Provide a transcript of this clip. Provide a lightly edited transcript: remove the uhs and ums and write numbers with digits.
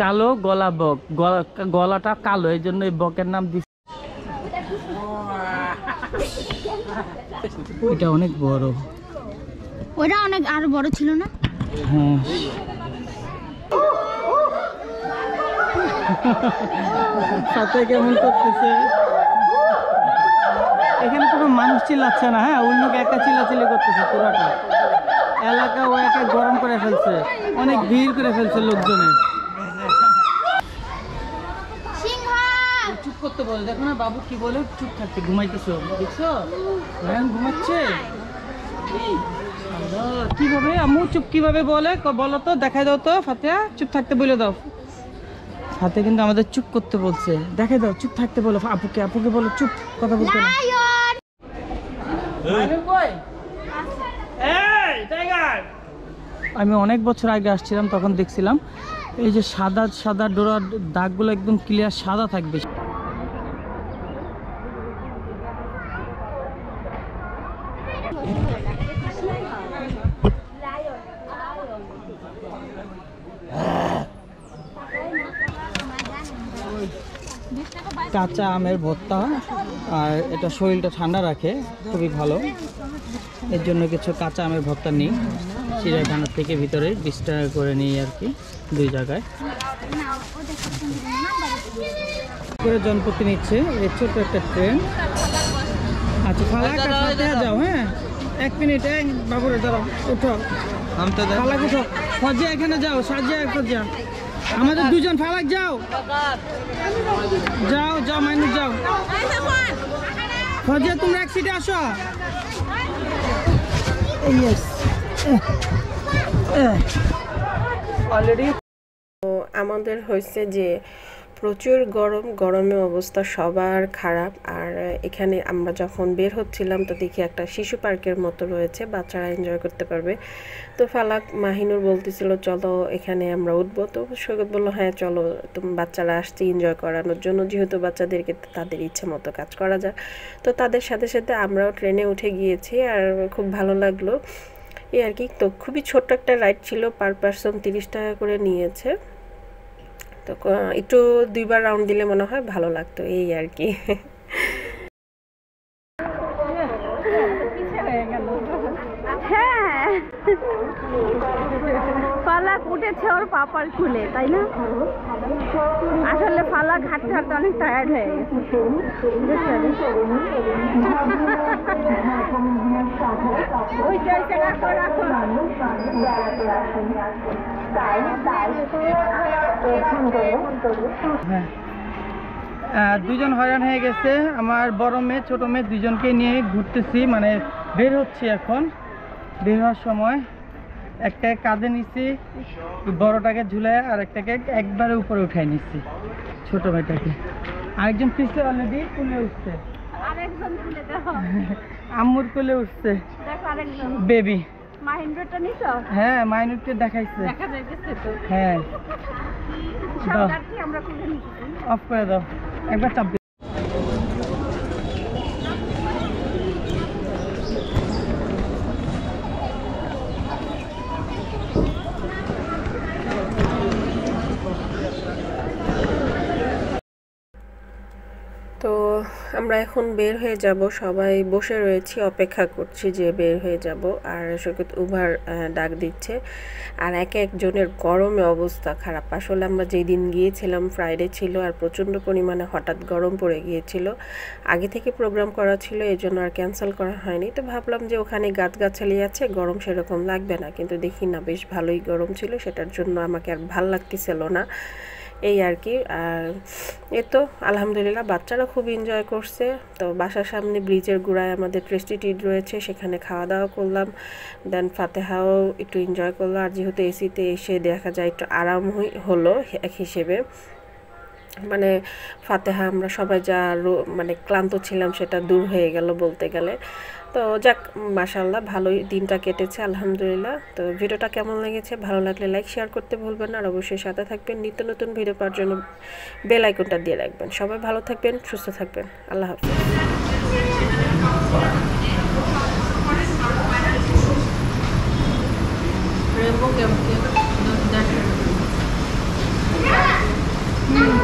কালো গলা বক, গলাটা কালো, এই জন্য এই বকের নাম দিচ্ছে। এটা অনেক বড়, ওটা অনেক আরো বড় ছিল না? হ্যাঁ। সাথে কেমন করতেছে, এখানে কোনো মানুষ চিল্লাচ্ছে না, হ্যাঁ ওই লোক একা চিল্লাচিল্লি করতেছে, পুরাটা এলাকা ও একা গরম করে ফেলছে, অনেক ভিড় করে ফেলছে লোকজনের। চুপ করতে বলে, দেখো না বাবু কি বলে, চুপ থাকতে, ঘুমাইতেছো দেখছো, ঘুমাচ্ছে কিভাবে, আম্মু চুপ কিভাবে বলে বলো তো, দেখাই দাও তো ফাতেহা, চুপ থাকতে বলে দাও। হাতে কিন্তু আমাদের চুপ করতে বলছে, দেখাই দাও, চুপ থাকতে বলো আপুকে, আপুকে বলো চুপ, কথা বলতে না। আমি অনেক বছর আগে আসছিলাম, তখন দেখছিলাম এই যে সাদা সাদা ডোরার দাগগুলো একদম ক্লিয়ার সাদা থাকবে। কাঁচা আমের ভর্তা, আর এটা শরীরটা ঠান্ডা রাখে, খুবই ভালো, এর জন্য কিছু কাঁচা আমের ভর্তা নিই চিড়িয়াখানার থেকে, ভিতরে 20 টাকা করে নিই আর কি, 2 জায়গায় করে জনপ্রতি নিচ্ছে। এই ছোট্ট একটা ট্রেন। আচ্ছা ফালাকা যাও, হ্যাঁ 1 মিনিট, বাবুরে দাঁড়াও, উঠো ফালাক, উঠো ফজিয়া, এখানে যাও, সাজিয়া ফজিয়া, আমাদের 2 জন ফালাক যাও, যাও যাও মাইনুস যাও, ফজিয়া তোমরা এক সিটে আসো। অলরেডি আমাদের হয়েছে যে প্রচুর গরম, গরমে অবস্থা সবার খারাপ। আর এখানে আমরা যখন বের হচ্ছিলাম তো দেখি একটা শিশু পার্কের মতো রয়েছে, বাচ্চারা এনজয় করতে পারবে। তো ফালাক মাহিনুর বলতেছিল চলো এখানে আমরা উঠবো, তো সৈকত বললো হ্যাঁ চলো, তুমি বাচ্চারা আসছে এনজয় করানোর জন্য, যেহেতু বাচ্চাদেরকে তাদের ইচ্ছে মতো কাজ করা যায়। তো তাদের সাথে সাথে আমরাও ট্রেনে উঠে গিয়েছি, আর খুব ভালো লাগলো এই আর কি। তো খুবই ছোট্ট একটা রাইড ছিল, পার পারসন 30 টাকা করে নিয়েছে। তো একটু 2বার রাউন্ড দিলে মনে হয় ভালো লাগতো এই আর কি। হ্যাঁ ফালাক উঠেছে ওর পাপার খুলে, তাই না? আসলে ফালাক হাঁটতে হাঁটতে অনেক টায়ার্ড হয়ে গেছে। দুজন হয়রান হয়ে গেছে, আমার বড় মেয়ে ছোট মেয়ে দুজনকে নিয়ে ঘুরতেছি, মানে বের হচ্ছি এখন। বের হওয়ার সময় একটাকে কাঁধে নিচ্ছি, বড়টাকে ঝুলায়, আর একটাকে একবারে উপরে উঠাই নিচ্ছি, ছোট মেয়েটাকে। আরেকজন পিছিয়ে অলরেডি কুলে উঠছে, আম্মুর কুলে উঠছে বেবি। মাহিন্দ্রটা নিছো? হ্যাঁ মাইনুরকে দেখাইছে, দেখা যাইতেছে তো। হ্যাঁ আমরা কুলে নিচ্ছি, অফ করে দাও, একবার চাপ। তো আমরা এখন বের হয়ে যাব, সবাই বসে রয়েছি, অপেক্ষা করছি যে বের হয়ে যাব। আর সৈকত উবার ডাক দিচ্ছে, আর একজনের গরমে অবস্থা খারাপ। আসলে আমরা যেই দিন গিয়েছিলাম ফ্রাইডে ছিল, আর প্রচণ্ড পরিমাণে হঠাৎ গরম পড়ে গিয়েছিল, আগে থেকে প্রোগ্রাম করা ছিল, এই জন্য আর ক্যান্সেল করা হয়নি। তো ভাবলাম যে ওখানে গাছগাছালি আছে, গরম সেরকম লাগবে না, কিন্তু দেখি না বেশ ভালোই গরম ছিল, সেটার জন্য আমাকে আর ভাল লাগতেছিল না এই আর কি। আর এ তো আলহামদুলিল্লাহ বাচ্চারা খুব এনজয় করছে। তো বাসার সামনে ব্রিজের গুড়ায় আমাদের টেস্টি ট্রিট রয়েছে, সেখানে খাওয়া দাওয়া করলাম, দেন ফাতেহাও একটু এনজয় করলো। আর যেহেতু এসিতে এসে দেখা যায় একটু আরাম হলো এক হিসেবে, মানে ফাতেহা আমরা সবাই যা মানে ক্লান্ত ছিলাম সেটা দূর হয়ে গেল বলতে গেলে। তো যাক মাশাআল্লাহ ভালোই দিনটা কেটেছে আলহামদুলিল্লাহ। তো ভিডিওটা কেমন লেগেছে, ভালো লাগলে লাইক শেয়ার করতে ভুলবেন না, আর অবশ্যই সাথে থাকবেন, নিত্য নতুন ভিডিও পাওয়ার জন্য বেল আইকনটা দিয়ে রাখবেন। সবাই ভালো থাকবেন, সুস্থ থাকবেন, আল্লাহ হাফেজ। হুম